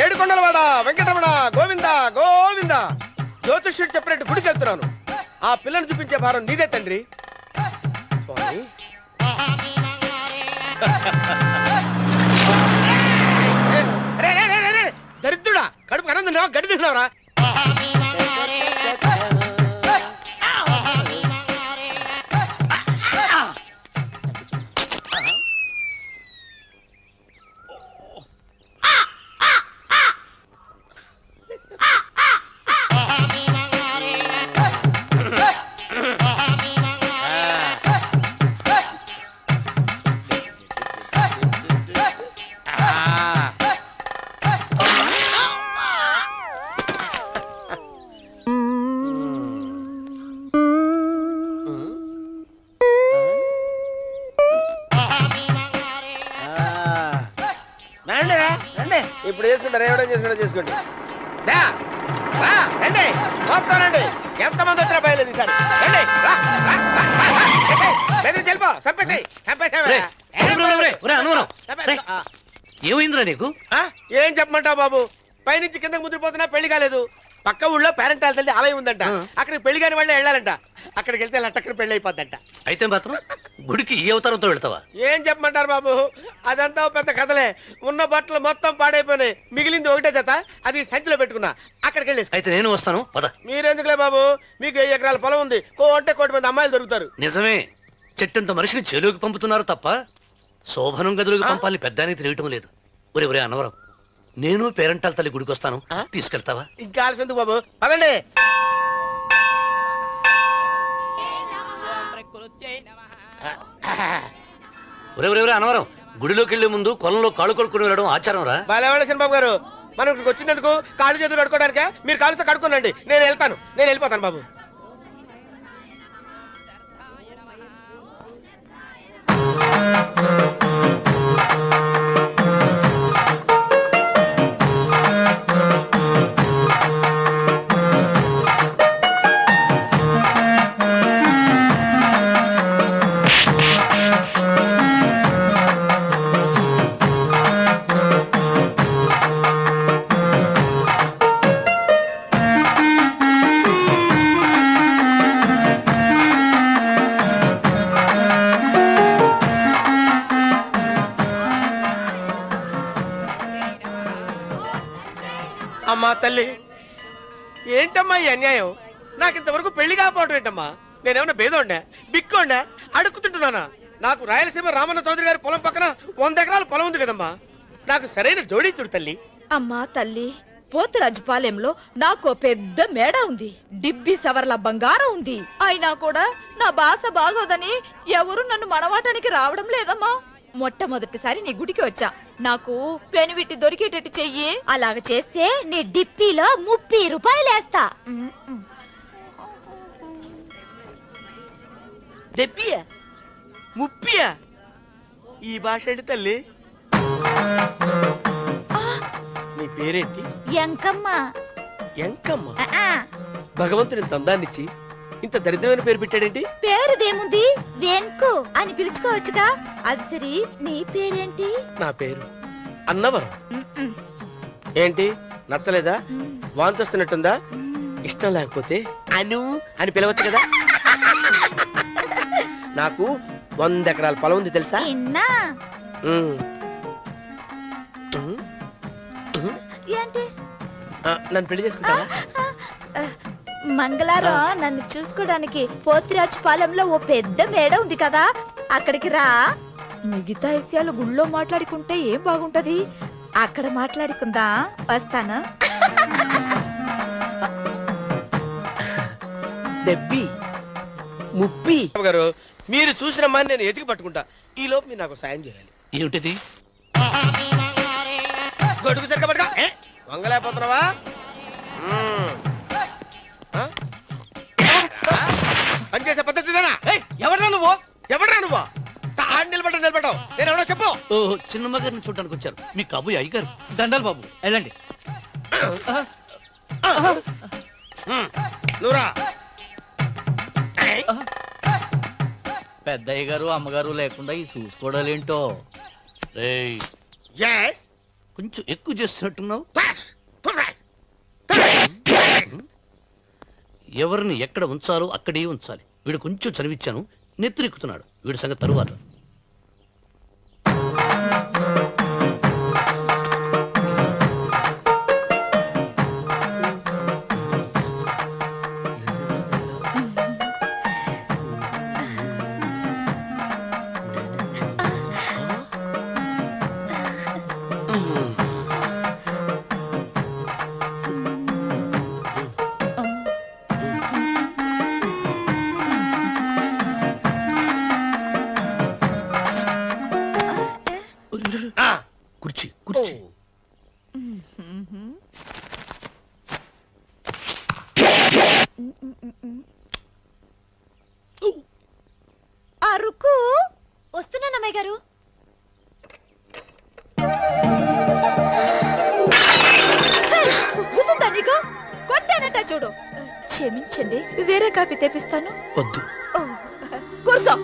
ఏడుకొండలవాడ వెంకటరమణ గోవింద గోవింద. జ్యోతిష్యుడు చెప్పినట్టు గుడికి వెళ్తున్నాను. ఆ పిల్లను చూపించే భారం నీదే తండ్రి. స్వామి దరిద్రుడా, కడుపు అన్నం తిన్నావా గడి తిన్నావరా? ఇప్పుడు చేసుకుంటారు, ఎవడో చేసుకుంటా చేసుకోండి. రండి మొత్తం రండి. ఎంతమంది వచ్చినా బయలేదు ఈసారి. ఏమైందిరా నీకు? ఏం చెప్పమంటావు బాబు, పైనుంచి కిందకి ముద్రపోతున్నా పెళ్లి కాలేదు. పక్క ఊళ్ళో పేరెంట్ తల్లి ఆలయం ఉందంట, అక్కడికి పెళ్లి కాని వాళ్ళే వెళ్ళాలంట. అక్కడికి వెళ్తే లట్టక్కన పెళ్లి అయిపోద్దంట. అయితే మాత్రం గుడికి ఈ అవతారంతో వెళ్తావా? ఏం చెప్పమంటారు బాబు, అదంతా పెద్ద కథలే. ఉన్న బట్టలు మొత్తం పాడైపోయినాయి, మిగిలింది ఒకటే జత, అది సంచిలో పెట్టుకున్నా. అక్కడికి వెళ్ళేసి అయితే నేను వస్తాను పద. మీరెందుకులే బాబు, మీకు 1 ఎకరాల పొలం ఉంది, అంటే 1 మంది అమ్మాయిలు దొరుకుతారు. నిజమే, చెట్టంత మనిషిని చెలువుకి పంపుతున్నారు తప్ప శోభనం గదులకు పంపాలని పెద్దానికి తెలియటం లేదు. ఒరే ఒరే అన్నవరం, నేను పేరెంటాల తల్లి గుడికి వస్తాను, తీసుకెళ్తావా? ఇంకా ఆలస్యం ఎందుకు బాబు, పదండి. ఒరే ఒరే ఒరే అన్నవరం, గుడిలోకి వెళ్లే ముందు కొలంలో కాళ్ళు కొడుకుని వెళ్ళడం ఆచారం రా. బాలేవాళ్ళ చంద్రబాబు గారు, మనం ఇక్కడికి వచ్చినందుకు కాళ్ళు చేతులు కడుక్కోవడానికే. మీరు కాళ్ళతో కడుక్కోనండి, నేను వెళ్తాను, నేను వెళ్ళిపోతాను బాబు. అమ్మా తల్లి, ఏంటమ్మా ఈ అన్యాయం? నాకు ఇంతవరకు పెళ్లి కాకపోవడం ఏంటమ్మా? నేనేమన్నా బేదోండా, బిక్కోండా, అడుక్కుతుంటున్నానా? నాకు రాయలసీమ రామన్న చౌదరి గారి పొలం పక్కన 100 ఎకరాల పొలం ఉంది కదమ్మా. నాకు సరైన జోడీ చూడు తల్లి. అమ్మా తల్లి, పోతురాజుపాలెంలో నాకు పెద్ద మేడ ఉంది, డిబ్బి సవర్ల బంగారం ఉంది. అయినా కూడా నా భాష బాగోదని ఎవరు నన్ను మనవాటానికి రావడం లేదమ్మా. మొట్టమొదటిసారి నీ గుడికి వచ్చా, నాకు పెనువిట్టి దొరికేటట్టు చెయ్యి. అలాగ చేస్తే నీ డిప్పిలో 30 రూపాయలు వేస్తా. డెబ్బియా 30? ఈ భాష ఏంటి తల్లి? నీ పేరేంటి? ఎంకమ్మ. ఎంకమ్మ? భగవంతుని ఇంత అందాన్నిచ్చి ఇంత దరిద్రమైన పేరు పెట్టాడేంటి? పేరుదేముంది, వెంకు అని పిలుచుకోవచ్చుగా. అది సరి, నీ పేరేంటి? నా పేరు అన్నవరం. ఏంటి నచ్చలేదా? వాంతి వస్తున్నట్టుందా? ఇష్టం లేకపోతే అను అని పిలవచ్చు కదా. నాకు 100 ఎకరాల పొలం ఉంది తెలుసా? ఏంటి? నన్ను పెళ్లి చేసుకుంటావా? మంగళవారం నన్ను చూసుకోవడానికి పోతిరాజుపాలెంలో ఓ పెద్ద మేడ ఉంది కదా, అక్కడికి రా. మిగతా విషయాలు గుళ్ళో మాట్లాడుకుంటే ఏం బాగుంటది, అక్కడ మాట్లాడుకుందా. వస్తాను. డెబ్బి 30 గారు, మీరు చూసిన మా నేను ఎతికి పట్టుకుంటా. ఈ లోపు మీరు నాకు సాయం చేయాలి. ఏమిటిది? గొడుగు సరిగ్గా పట్టుకో. వంగలేకపోతున్నావా? పనిచేసే పద్ధతిదేనా? ఎవడ్రా నువ్వు? ఎవడ్రా నువ్వు? నిలబడ్డావు. నేను ఎవడో చెప్పు. చిన్నమ్మ గారిని చూడడానికి వచ్చారు, మీ కాబోయే అయ్యగారు. దండాలు బాబు, వెళ్ళండి. నువ్వురా. పెద్దయ్య గారు అమ్మగారు లేకుండా ఈ చూసుకోవడాలేంటో. రేయ్, yes కొంచెం ఎక్కువ చేస్తున్నట్టున్నావు. ఎవరిని ఎక్కడ ఉంచాలో అక్కడే ఉంచాలి. వీడు కొంచెం చదివిచ్చాను, నెత్తిరెక్కుతున్నాడు. వీడి సంగతి తరువాత. కుర్చీ కుర్చీ. అరుకు వస్తున్నాను అమ్మాయి గారు. గుద్దుతా నీకు? కొట్టానట చూడు. క్షమించండి, వేరే కాఫీ తెప్పిస్తాను. వద్దు. ఓ, కూర్చో.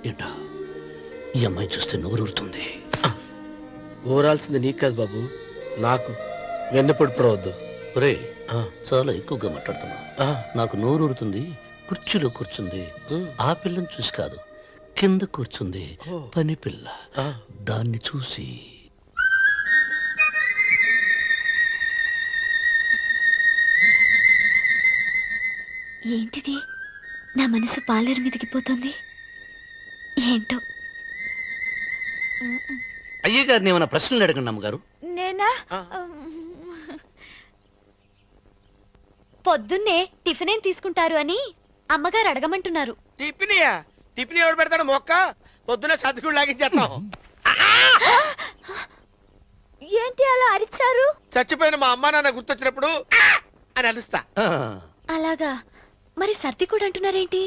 ఏంటా ఈ అమ్మాయి చూస్తే నోరూరుతుంది. ఊరాల్సింది నీకు కాదు బాబు, నాకు. వెన్నపొడి పడవద్దు. రే, చాలా ఎక్కువగా మాట్లాడుతున్నా. నాకు నోరూరుతుంది. కుర్చీలో కూర్చుంది. ఆ పిల్లని చూసి కాదు, కింద కూర్చుంది పని పిల్ల. దాన్ని చూసి ఏంటిది? నా మనసు పాలేరు మీదకి పోతుంది. ఏంటో. అయ్య గారిని ఏమైనా ప్రశ్నలు అడగండి అమ్మగారు. నేనా? పొద్దున్నే టిఫిన్ ఏం తీసుకుంటారు అని అమ్మగారు అడగమంటున్నారు. టిఫినియా? టిఫిన్ ఎవడు పెడతాడు మొక్క? పొద్దున సతుకుడు లాగించేస్తాం. ఏంటి అలా అరిచారు? చచ్చిపోయిన మా అమ్మా నాన్న గుర్తొచ్చినప్పుడు అని అలుస్తా. అలాగా? మరి సర్ది కూడా అంటున్నారేంటి?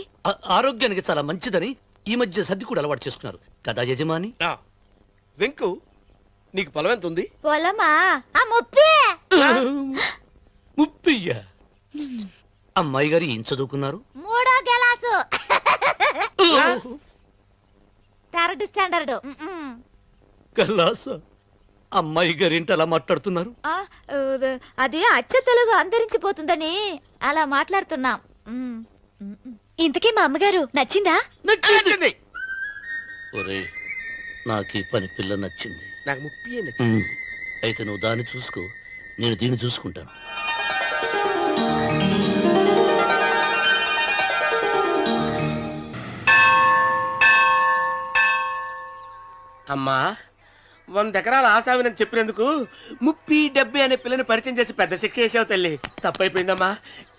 ఆరోగ్యానికి చాలా మంచిదని ఈ మధ్య సర్ది కూడా అలవాటు చేసుకున్నారు కదా యజమాని. వెంకు, నీకు పొలం ఎంత ఉంది? పొలమా? ఆ ముప్పి. ముప్పయ్య. అమ్మాయి గారు ఏం చదువుకున్నారు? 3వ గెలాసు. 3rd standard. కల్లాస. అమ్మాయి గారు ఏంటి అలా మాట్లాడుతున్నారు? అది అచ్చ తెలుగు అంతరించిపోతుందని అలా మాట్లాడుతున్నాం. ఇంతకీ మా అమ్మగారు నచ్చిందా? నచ్చింది. ఒరే, నాకు ఈ పని పిల్ల నచ్చింది. నాకు ముప్పి. అయితే నువ్వు దాన్ని చూసుకో, నేను దీన్ని చూసుకుంటాను. అమ్మా, 100 ఎకరాల ఆసామినని చెప్పినందుకు 30-70 అనే పిల్లని పరిచయం చేసి పెద్ద శిక్ష చేసావు తల్లి. తప్పైపోయిందమ్మా,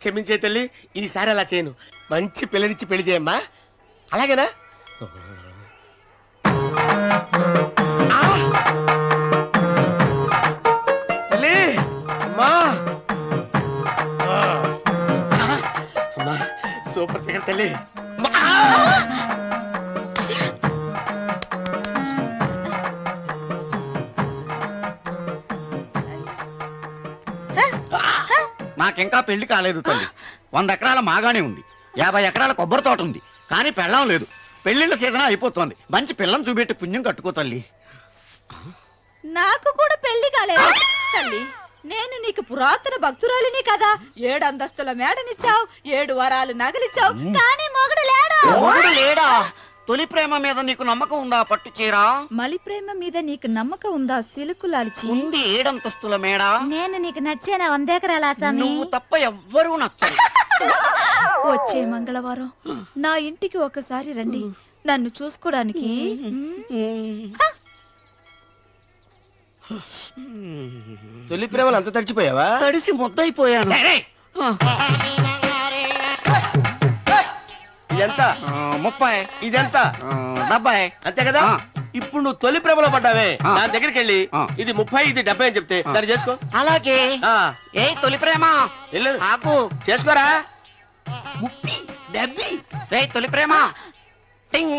క్షమించే తల్లి. ఈసారి అలా చేయను. మంచి పిల్లనిచ్చి పెళ్లి చేయమ్మా. అలాగేనా? తల్లి, అమ్మా. అమ్మా, సూపర్ ఫిగర్ తల్లి. నాకింకా పెళ్లి కాలేదు తల్లి. 100 ఎకరాల మాగానే ఉంది, 50 ఎకరాల కొబ్బరి తోట ఉంది, కానీ పెళ్ళం లేదు. పెళ్లిళ్ళ సీజన్ అయిపోతుంది. మంచి పిల్లని చూపెట్టి పుణ్యం కట్టుకో తల్లి. నాకు కూడా పెళ్లి కాలేదు తల్లి. నేను నీకు పురాతన భక్తురాలిని కదా. 7 అంతస్తుల మేడనిచ్చావు, 7 వరాలు నగలిచ్చావు, కానీ మొగుడు లేడు. మొగుడు లేడా? తొలి ప్రేమ మీద నీకు నమ్మకం ఉందా? పట్టు చీరా. మలి ప్రేమ మీద నీకు నమ్మకం ఉందా? సిలుకులాల్చి ఉంది 7 అంతస్తుల మేడ. నేను నీకు నచ్చేనా? 100 ఎకరాల ఆసామి. నువ్వు తప్ప ఎవ్వరూ నచ్చరు. వచ్చే మంగళవారం నా ఇంటికి ఒకసారి రండి, నన్ను చూసుకోవడానికి. తొలి ప్రేమలు అంత తడిచిపోయావా? తడిసి ముద్దయిపోయాను. ఇదెంత? 30. ఇదెంత? 70. అంతే కదా? ఇప్పుడు నువ్వు తొలి ప్రేమలో పడ్డావే, దాని దగ్గరికి వెళ్ళి ఇది 30 ఇది 70 అని చెప్తే దాన్ని చేసుకో. అలాగే. ఏ తొలి ప్రేమ ఆకు చేసుకోరా. 30 70. ఏ తొలి ప్రేమ టింగ్.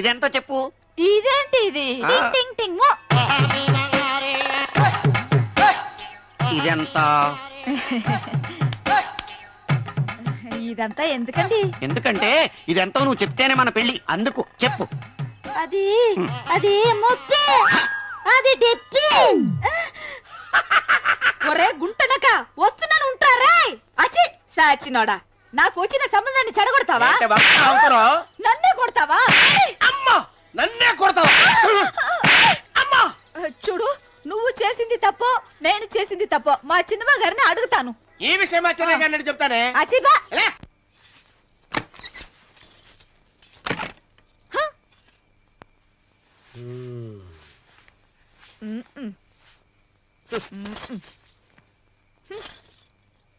ఇదెంత చెప్పు? ఇదేంటి ఇది? టింగ్ టింగ్ టింగ్ మో. ఇదెంత? ఇదంతా ఎందుకండి? ఎందుకంటే ఇదెంతో నువ్వు చెప్తేనే మన పెళ్లి, అందుకు చెప్పు. అది అది ముప్పి, అది డిప్పి. ఒరే గుంటనక వస్తున్నాను ఉంటారా? అచి సాచినోడా, నాకు వచ్చిన సంబంధాన్ని చెడగొడతావా? ఏంటే బాబు నవ్వుతున్నావ్? నన్నే కొడతావా? అమ్మా నన్నే కొడతావా? అమ్మా చూడు, నువ్వు చేసింది తప్పో నేను చేసింది తప్పో మా చిన్నమ్మ గారిని అడుగుతాను. ఈ విషయం అచ్చనే కానీ చెప్తానే. అచిబా లే.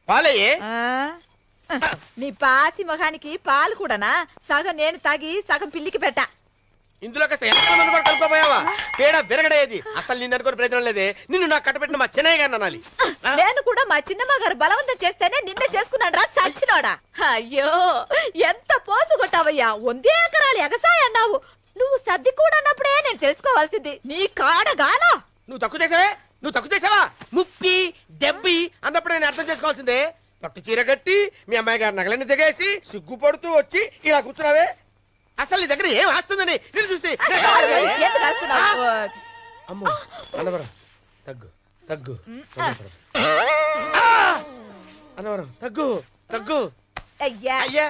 పాలయ్యే నీ పాసి మొహానికి పాలు కూడానా? సగం నేను తాగి సగం పిల్లికి పెట్టా. ఇందులో కాస్త ఎంతమంది కూడా కలుపుకోపోయావా? పేడ విరగడేది. అసలు నిన్ను అనుకుని ప్రయత్నం లేదే. నిన్ను నాకు కట్టబెట్టిన మా చెన్నయ్య గారిని అనాలి. నేను కూడా మా చిన్నమ్మ గారు బలవంతం చేస్తేనే నిన్నే చేసుకున్నాడు రా సచ్చినోడా. అయ్యో ఎంత పోసు కొట్టావయ్యా, 100 ఎకరాలు ఎగసాయ అన్నావు. నువ్వు సర్ది కూడా అన్నప్పుడే నేను తెలుసుకోవాల్సింది. నీ కాడగానా? నువ్వు తక్కువ చేసావా? ముప్పి దెబ్బి అన్నప్పుడు నేను అర్థం చేసుకోవాల్సిందే. పట్టు చీర కట్టి మీ అమ్మాయి గారు నగలన్నీ దిగేసి సిగ్గుపడుతూ వచ్చి ఇలా కూర్చున్నావే. అసలు నీ దగ్గర ఏం వస్తుందని నేను చూస్తే ఎందుకు రాస్తున్నావు? అమ్మో అన్నవరం తగ్గు తగ్గు అన్నవరం తగ్గు తగ్గు అయ్యా అయ్యా